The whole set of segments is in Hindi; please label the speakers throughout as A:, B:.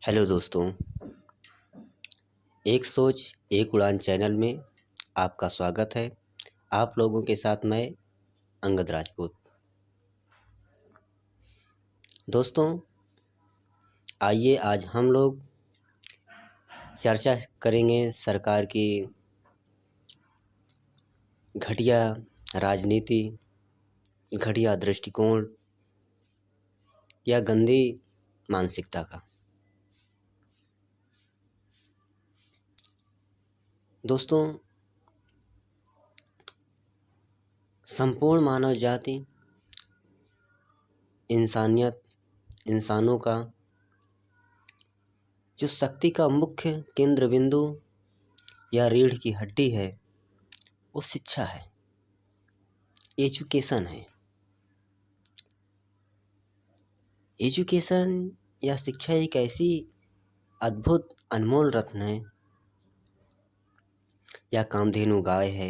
A: हेलो दोस्तों, एक सोच एक उड़ान चैनल में आपका स्वागत है। आप लोगों के साथ मैं अंगद राजपूत। दोस्तों, आइए आज हम लोग चर्चा करेंगे सरकार की घटिया राजनीति, घटिया दृष्टिकोण या गंदी मानसिकता का। दोस्तों, संपूर्ण मानव जाति, इंसानियत, इंसानों का जो शक्ति का मुख्य केंद्र बिंदु या रीढ़ की हड्डी है वो शिक्षा है, एजुकेशन है। एजुकेशन या शिक्षा एक ऐसी अद्भुत अनमोल रत्न है या कामधेनु गाय है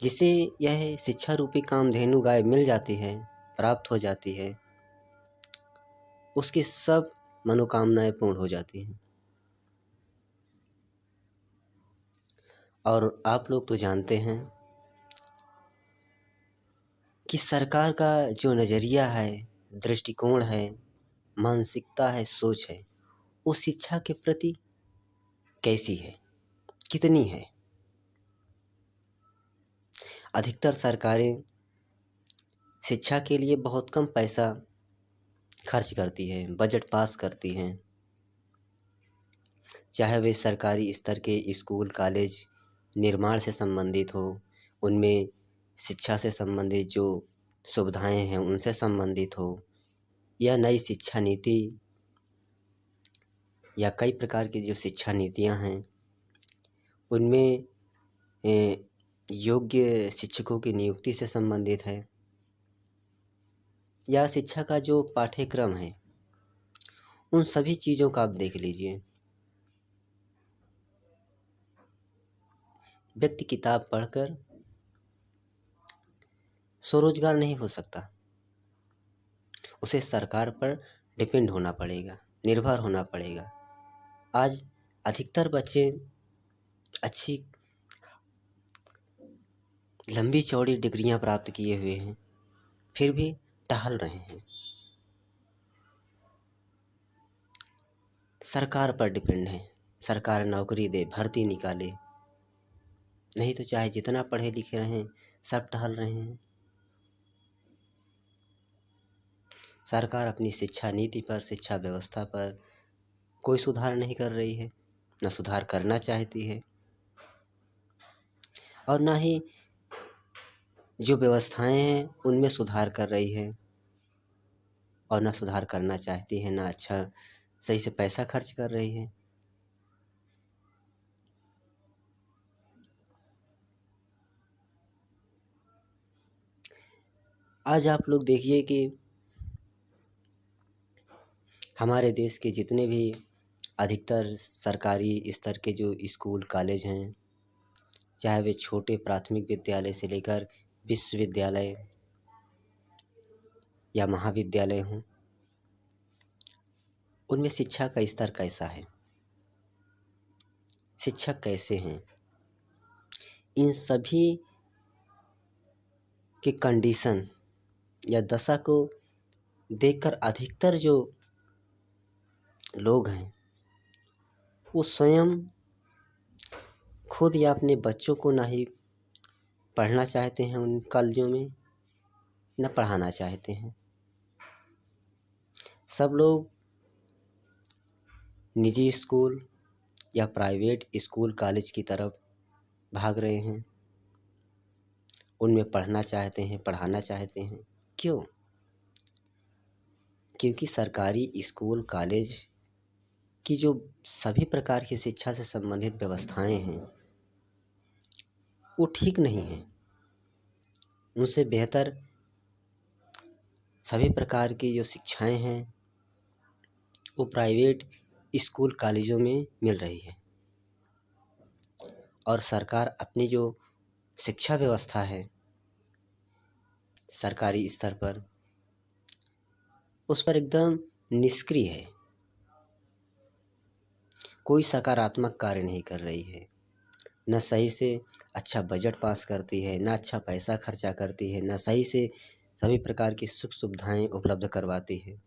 A: जिसे यह शिक्षा रूपी कामधेनु गाय मिल जाती है, प्राप्त हो जाती है, उसकी सब मनोकामनाएं पूर्ण हो जाती हैं। और आप लोग तो जानते हैं कि सरकार का जो नज़रिया है, दृष्टिकोण है, मानसिकता है, सोच है, वो शिक्षा के प्रति कैसी है, कितनी है। अधिकतर सरकारें शिक्षा के लिए बहुत कम पैसा खर्च करती है, बजट पास करती हैं। चाहे वे सरकारी स्तर के स्कूल कॉलेज निर्माण से संबंधित हो, उनमें शिक्षा से संबंधित जो सुविधाएं हैं उनसे संबंधित हो, या नई शिक्षा नीति या कई प्रकार की जो शिक्षा नीतियां हैं उनमें योग्य शिक्षकों की नियुक्ति से संबंधित है, या शिक्षा का जो पाठ्यक्रम है, उन सभी चीज़ों का आप देख लीजिए। व्यक्ति किताब पढ़कर स्वरोजगार नहीं हो सकता, उसे सरकार पर डिपेंड होना पड़ेगा, निर्भर होना पड़ेगा। आज अधिकतर बच्चे अच्छी लंबी चौड़ी डिग्रियां प्राप्त किए हुए हैं, फिर भी टहल रहे हैं, सरकार पर डिपेंड है। सरकार नौकरी दे, भर्ती निकाले, नहीं तो चाहे जितना पढ़े लिखे रहें सब टहल रहे हैं। सरकार अपनी शिक्षा नीति पर, शिक्षा व्यवस्था पर कोई सुधार नहीं कर रही है, न सुधार करना चाहती है, और ना ही जो व्यवस्थाएं हैं उनमें सुधार कर रही है, और ना सुधार करना चाहती है, ना अच्छा सही से पैसा खर्च कर रही है। आज आप लोग देखिए कि हमारे देश के जितने भी अधिकतर सरकारी स्तर के जो स्कूल कॉलेज हैं, चाहे वे छोटे प्राथमिक विद्यालय से लेकर विश्वविद्यालय या महाविद्यालय हों, उनमें शिक्षा का स्तर कैसा है, शिक्षक कैसे हैं, इन सभी के कंडीशन या दशा को देखकर अधिकतर जो लोग हैं वो स्वयं खुद या अपने बच्चों को ना ही पढ़ना चाहते हैं उन कॉलेजों में, न पढ़ाना चाहते हैं। सब लोग निजी स्कूल या प्राइवेट स्कूल कॉलेज की तरफ भाग रहे हैं, उनमें पढ़ना चाहते हैं, पढ़ाना चाहते हैं। क्यों? क्योंकि सरकारी स्कूल कॉलेज की जो सभी प्रकार की शिक्षा से संबंधित व्यवस्थाएं हैं वो ठीक नहीं हैं। उनसे बेहतर सभी प्रकार की जो शिक्षाएं हैं वो प्राइवेट स्कूल कॉलेजों में मिल रही है, और सरकार अपनी जो शिक्षा व्यवस्था है सरकारी स्तर पर, उस पर एकदम निष्क्रिय है, कोई सकारात्मक कार्य नहीं कर रही है। न सही से अच्छा बजट पास करती है, न अच्छा पैसा खर्चा करती है, न सही से सभी प्रकार की सुख सुविधाएं उपलब्ध करवाती है,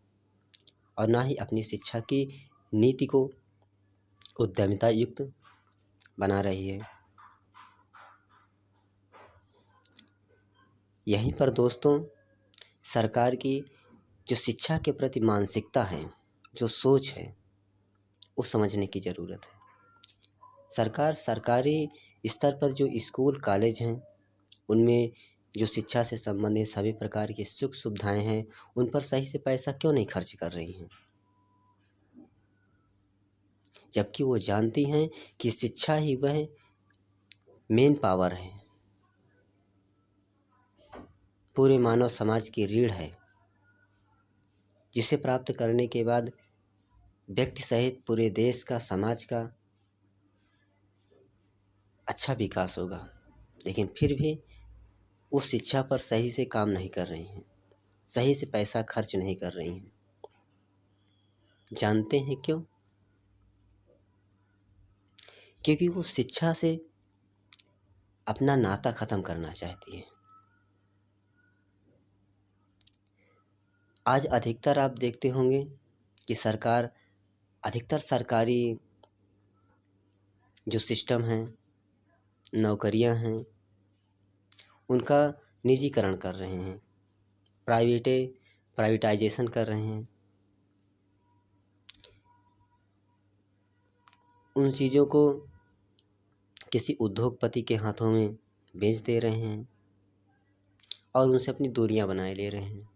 A: और ना ही अपनी शिक्षा की नीति को उद्यमिता युक्त बना रही है। यहीं पर दोस्तों, सरकार की जो शिक्षा के प्रति मानसिकता है, जो सोच है, वो समझने की ज़रूरत है। सरकार सरकारी स्तर पर जो स्कूल कॉलेज हैं, उनमें जो शिक्षा से संबंधित सभी प्रकार की सुख सुविधाएं हैं, उन पर सही से पैसा क्यों नहीं खर्च कर रही हैं, जबकि वो जानती हैं कि शिक्षा ही वह मेन पावर है, पूरे मानव समाज की रीढ़ है, जिसे प्राप्त करने के बाद व्यक्ति सहित पूरे देश का, समाज का अच्छा विकास होगा। लेकिन फिर भी उस शिक्षा पर सही से काम नहीं कर रही हैं, सही से पैसा खर्च नहीं कर रही हैं। जानते हैं क्यों? क्योंकि वो शिक्षा से अपना नाता ख़त्म करना चाहती है। आज अधिकतर आप देखते होंगे कि सरकार, अधिकतर सरकारी जो सिस्टम हैं, नौकरियां हैं, उनका निजीकरण कर रहे हैं, प्राइवेटाइजेशन कर रहे हैं। उन चीज़ों को किसी उद्योगपति के हाथों में बेच दे रहे हैं और उनसे अपनी दूरियां बनाए ले रहे हैं।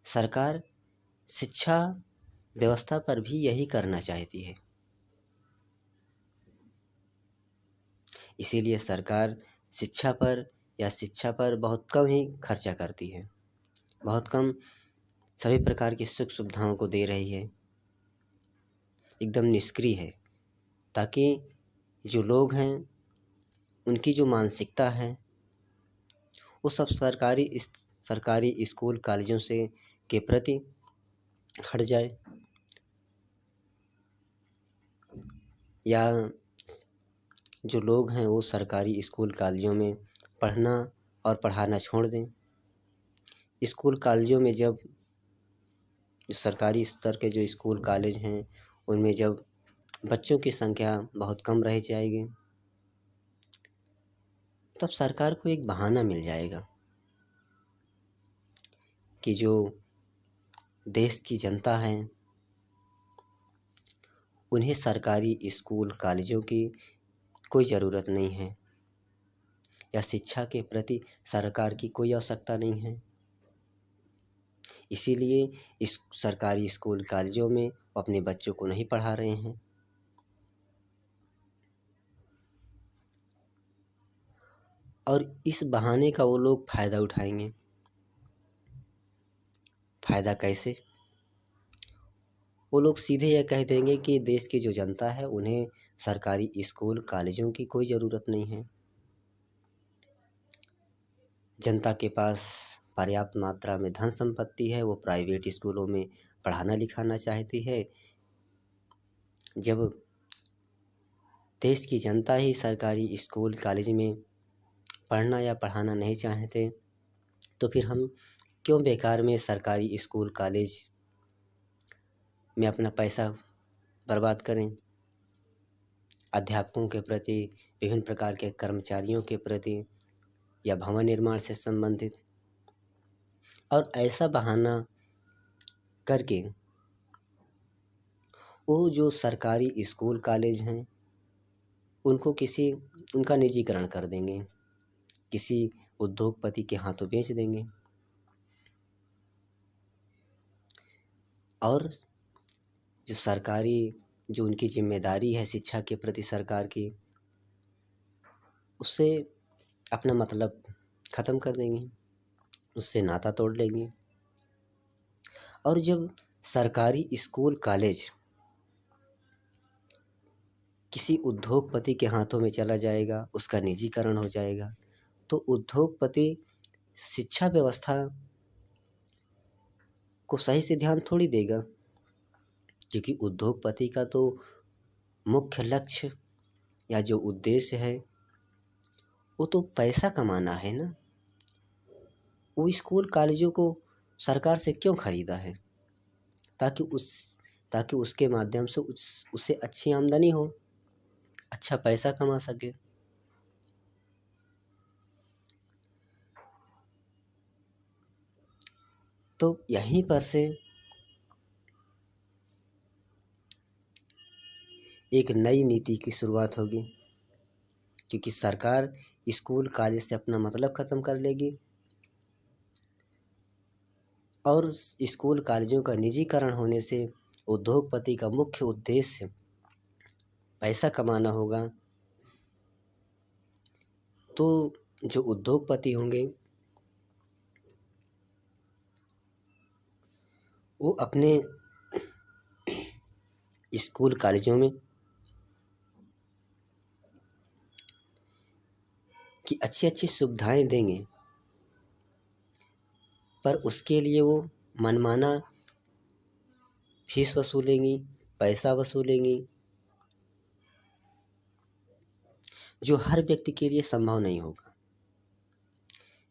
A: सरकार शिक्षा व्यवस्था पर भी यही करना चाहती है। इसीलिए सरकार शिक्षा पर बहुत कम ही खर्चा करती है, बहुत कम सभी प्रकार की सुख सुविधाओं को दे रही है, एकदम निष्क्रिय है, ताकि जो लोग हैं उनकी जो मानसिकता है वो सब सरकारी स्कूल कॉलेजों से के प्रति हट जाए, या जो लोग हैं वो सरकारी स्कूल कॉलेजों में पढ़ना और पढ़ाना छोड़ दें। स्कूल कॉलेजों में जब जो सरकारी स्तर के जो स्कूल कॉलेज हैं, उनमें जब बच्चों की संख्या बहुत कम रह जाएगी, तब सरकार को एक बहाना मिल जाएगा कि जो देश की जनता है उन्हें सरकारी स्कूल कॉलेजों की कोई ज़रूरत नहीं है, या शिक्षा के प्रति सरकार की कोई आवश्यकता नहीं है। इसीलिए इस सरकारी स्कूल कॉलेजों में अपने बच्चों को नहीं पढ़ा रहे हैं। और इस बहाने का वो लोग फ़ायदा उठाएंगे। फ़ायदा कैसे? वो लोग सीधे यह कह देंगे कि देश की जो जनता है उन्हें सरकारी स्कूल कॉलेजों की कोई ज़रूरत नहीं है। जनता के पास पर्याप्त मात्रा में धन संपत्ति है, वो प्राइवेट स्कूलों में पढ़ाना लिखाना चाहती है। जब देश की जनता ही सरकारी स्कूल कॉलेज में पढ़ना या पढ़ाना नहीं चाहते, तो फिर हम क्यों बेकार में सरकारी स्कूल कॉलेज में अपना पैसा बर्बाद करें? अध्यापकों के प्रति, विभिन्न प्रकार के कर्मचारियों के प्रति, या भवन निर्माण से संबंधित, और ऐसा बहाना करके वो जो सरकारी स्कूल कॉलेज हैं उनका निजीकरण कर देंगे, किसी उद्योगपति के हाथों बेच देंगे, और जो उनकी जिम्मेदारी है शिक्षा के प्रति सरकार की, उससे अपना मतलब ख़त्म कर देंगे, उससे नाता तोड़ लेंगे। और जब सरकारी स्कूल कॉलेज किसी उद्योगपति के हाथों में चला जाएगा, उसका निजीकरण हो जाएगा, तो उद्योगपति शिक्षा व्यवस्था को सही से ध्यान थोड़ी देगा, क्योंकि उद्योगपति का तो मुख्य लक्ष्य या जो उद्देश्य है वो तो पैसा कमाना है ना। वो स्कूल कॉलेजों को सरकार से क्यों खरीदा है? ताकि उसके माध्यम से उसे अच्छी आमदनी हो, अच्छा पैसा कमा सके। तो यहीं पर से एक नई नीति की शुरुआत होगी, क्योंकि सरकार स्कूल कॉलेज से अपना मतलब ख़त्म कर लेगी और स्कूल कॉलेजों का निजीकरण होने से उद्योगपति का मुख्य उद्देश्य पैसा कमाना होगा। तो जो उद्योगपति होंगे वो अपने स्कूल कॉलेजों में कि अच्छी अच्छी सुविधाएं देंगे, पर उसके लिए वो मनमाना फीस वसूलेंगी, पैसा वसूलेंगी, जो हर व्यक्ति के लिए संभव नहीं होगा।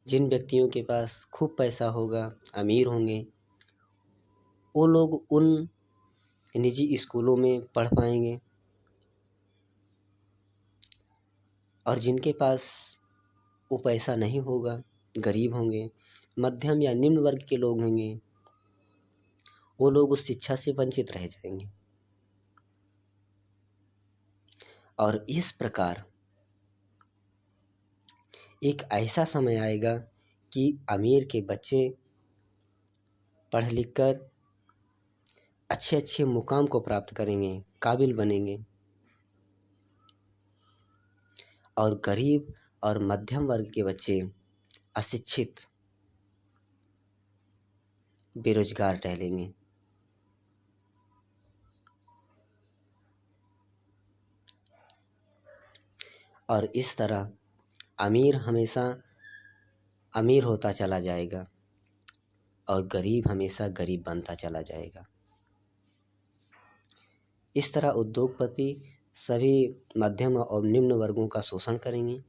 A: जिन व्यक्तियों के पास खूब पैसा होगा, अमीर होंगे, वो लोग उन निजी स्कूलों में पढ़ पाएंगे, और जिनके पास वो पैसा नहीं होगा, गरीब होंगे, मध्यम या निम्न वर्ग के लोग होंगे, वो लोग उस शिक्षा से वंचित रह जाएंगे। और इस प्रकार एक ऐसा समय आएगा कि अमीर के बच्चे पढ़ लिख कर अच्छे अच्छे मुकाम को प्राप्त करेंगे, काबिल बनेंगे, और गरीब और मध्यम वर्ग के बच्चे अशिक्षित, बेरोजगार टहलेंगे। और इस तरह अमीर हमेशा अमीर होता चला जाएगा और गरीब हमेशा गरीब बनता चला जाएगा। इस तरह उद्योगपति सभी मध्यम और निम्न वर्गों का शोषण करेंगे।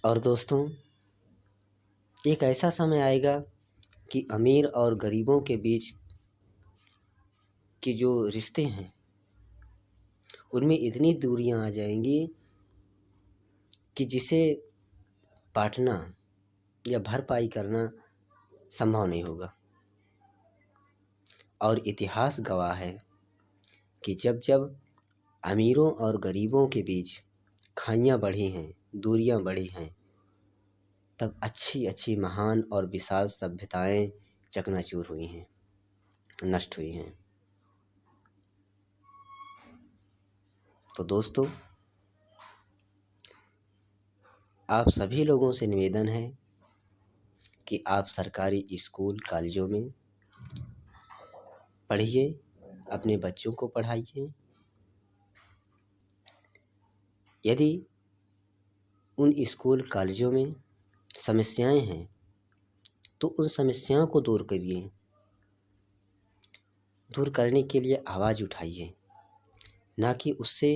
A: और दोस्तों, एक ऐसा समय आएगा कि अमीर और गरीबों के बीच के जो रिश्ते हैं उनमें इतनी दूरियां आ जाएंगी कि जिसे बांटना या भरपाई करना संभव नहीं होगा। और इतिहास गवाह है कि जब जब अमीरों और गरीबों के बीच खाइयाँ बढ़ी हैं, दूरियां बढ़ी हैं, तब अच्छी अच्छी महान और विशाल सभ्यताएं चकनाचूर हुई हैं, नष्ट हुई हैं। तो दोस्तों, आप सभी लोगों से निवेदन है कि आप सरकारी स्कूल कॉलेजों में पढ़िए, अपने बच्चों को पढ़ाइए। यदि उन स्कूल कॉलेजों में समस्याएं हैं तो उन समस्याओं को दूर करिए, दूर करने के लिए आवाज़ उठाइए, ना कि उससे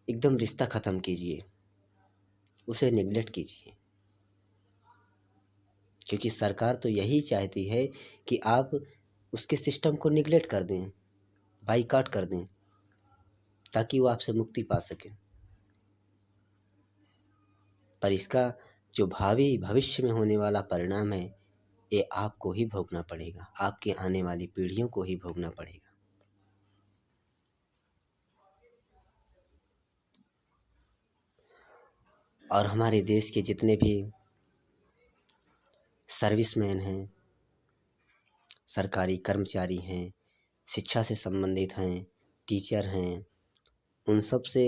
A: एकदम रिश्ता ख़त्म कीजिए, उसे नेग्लेक्ट कीजिए। क्योंकि सरकार तो यही चाहती है कि आप उसके सिस्टम को निगलेक्ट कर दें, बाईकाट कर दें, ताकि वो आपसे मुक्ति पा सके। पर इसका जो भविष्य में होने वाला परिणाम है, ये आपको ही भोगना पड़ेगा, आपके आने वाली पीढ़ियों को ही भोगना पड़ेगा। और हमारे देश के जितने भी सर्विसमैन हैं, सरकारी कर्मचारी हैं, शिक्षा से संबंधित हैं, टीचर हैं, उन सब से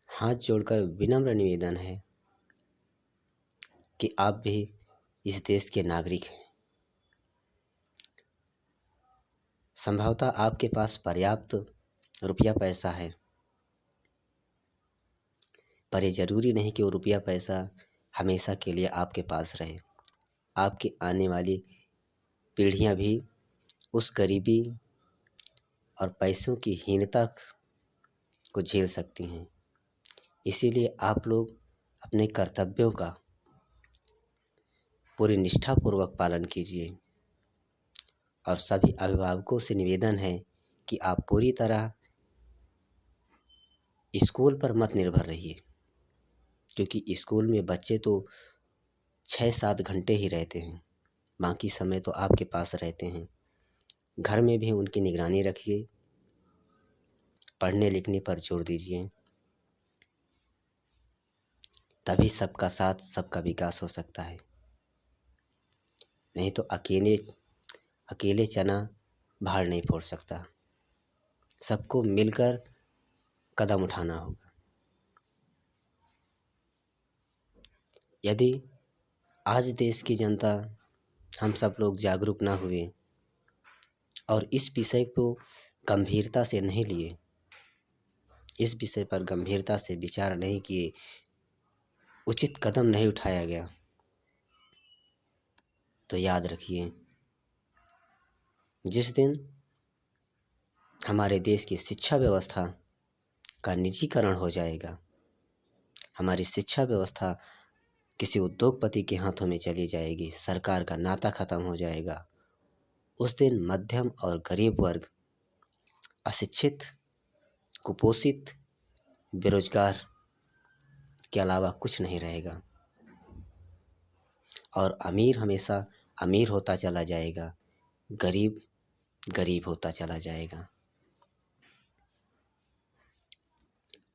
A: हाथ जोड़कर विनम्र निवेदन है कि आप भी इस देश के नागरिक हैं। संभवतः आपके पास पर्याप्त रुपया पैसा है, पर ये ज़रूरी नहीं कि वो रुपया पैसा हमेशा के लिए आपके पास रहे। आपकी आने वाली पीढ़ियाँ भी उस गरीबी और पैसों की हीनता को झेल सकती हैं। इसीलिए आप लोग अपने कर्तव्यों का पूरी निष्ठापूर्वक पालन कीजिए। और सभी अभिभावकों से निवेदन है कि आप पूरी तरह स्कूल पर मत निर्भर रहिए, क्योंकि स्कूल में बच्चे तो 6-7 घंटे ही रहते हैं, बाकी समय तो आपके पास रहते हैं। घर में भी उनकी निगरानी रखिए, पढ़ने लिखने पर जोर दीजिए, तभी सबका साथ सबका विकास हो सकता है। नहीं तो अकेले अकेले चना भार नहीं फोड़ सकता, सबको मिलकर कदम उठाना होगा। यदि आज देश की जनता, हम सब लोग जागरूक ना हुए और इस विषय को गंभीरता से नहीं लिए, इस विषय पर गंभीरता से विचार नहीं किए, उचित कदम नहीं उठाया गया, तो याद रखिए जिस दिन हमारे देश की शिक्षा व्यवस्था का निजीकरण हो जाएगा, हमारी शिक्षा व्यवस्था किसी उद्योगपति के हाथों में चली जाएगी, सरकार का नाता खत्म हो जाएगा, उस दिन मध्यम और गरीब वर्ग, अशिक्षित, कुपोषित, बेरोजगार के अलावा कुछ नहीं रहेगा। और अमीर हमेशा अमीर होता चला जाएगा, गरीब गरीब होता चला जाएगा।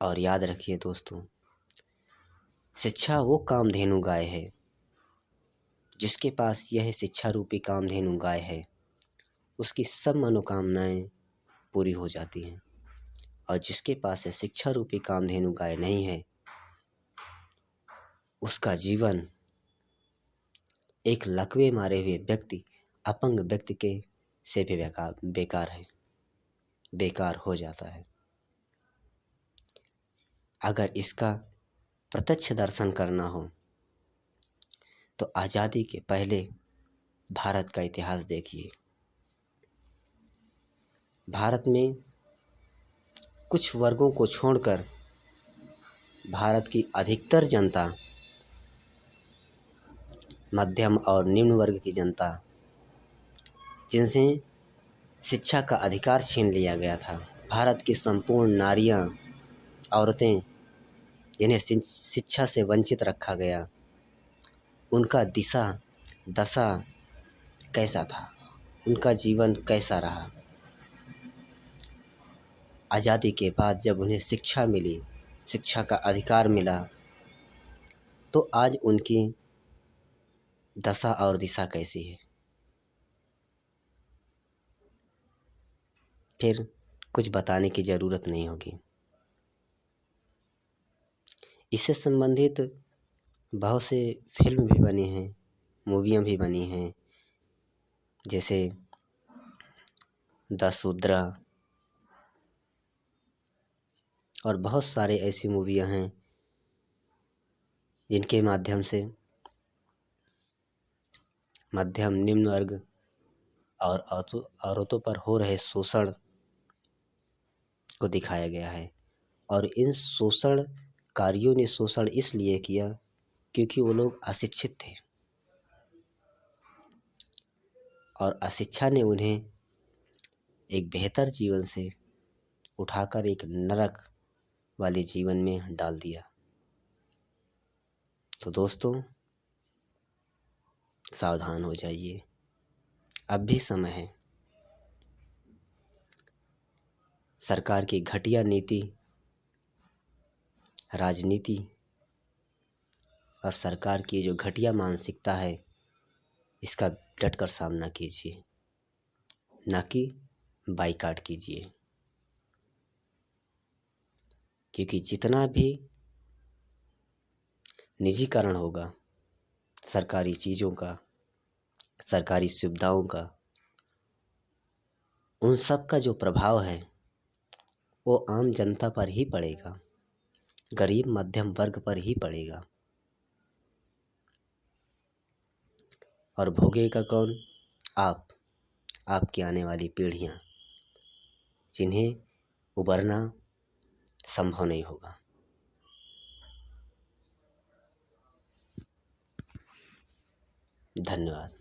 A: और याद रखिए दोस्तों, शिक्षा वो कामधेनु गाय है, जिसके पास यह शिक्षा रूपी कामधेनु गाय है, उसकी सब मनोकामनाएं पूरी हो जाती हैं। और जिसके पास यह शिक्षा रूपी कामधेनु गाय नहीं है, उसका जीवन एक लकवे मारे हुए व्यक्ति, अपंग व्यक्ति के से भी बेकार है, बेकार हो जाता है। अगर इसका प्रत्यक्ष दर्शन करना हो तो आज़ादी के पहले भारत का इतिहास देखिए। भारत में कुछ वर्गों को छोड़कर भारत की अधिकतर जनता, मध्यम और निम्न वर्ग की जनता, जिनसे शिक्षा का अधिकार छीन लिया गया था, भारत की संपूर्ण नारियां, औरतें, जिन्हें शिक्षा से वंचित रखा गया, उनका दिशा दशा कैसा था, उनका जीवन कैसा रहा। आज़ादी के बाद जब उन्हें शिक्षा मिली, शिक्षा का अधिकार मिला, तो आज उनकी दशा और दिशा कैसी है। फिर कुछ बताने की ज़रूरत नहीं होगी। इससे संबंधित बहुत से फिल्म भी बने हैं, मूवियाँ भी बनी हैं, जैसे द शूद्रा, और बहुत सारे ऐसी मूवियाँ हैं जिनके माध्यम से मध्यम निम्न वर्ग और औरतों पर हो रहे शोषण को दिखाया गया है। और इन शोषणकारियों ने शोषण इसलिए किया क्योंकि वो लोग अशिक्षित थे, और अशिक्षा ने उन्हें एक बेहतर जीवन से उठाकर एक नरक वाले जीवन में डाल दिया। तो दोस्तों, सावधान हो जाइए, अब भी समय है। सरकार की घटिया नीति, राजनीति और सरकार की जो घटिया मानसिकता है, इसका डटकर सामना कीजिए, ना कि बाइकआउट कीजिए। क्योंकि जितना भी निजीकरण होगा सरकारी चीज़ों का, सरकारी सुविधाओं का, उन सब का जो प्रभाव है वो आम जनता पर ही पड़ेगा। गरीब मध्यम वर्ग पर ही पड़ेगा। और भोगेगा कौन? आप, आपकी आने वाली पीढ़ियाँ, जिन्हें उबरना संभव नहीं होगा। धन्यवाद।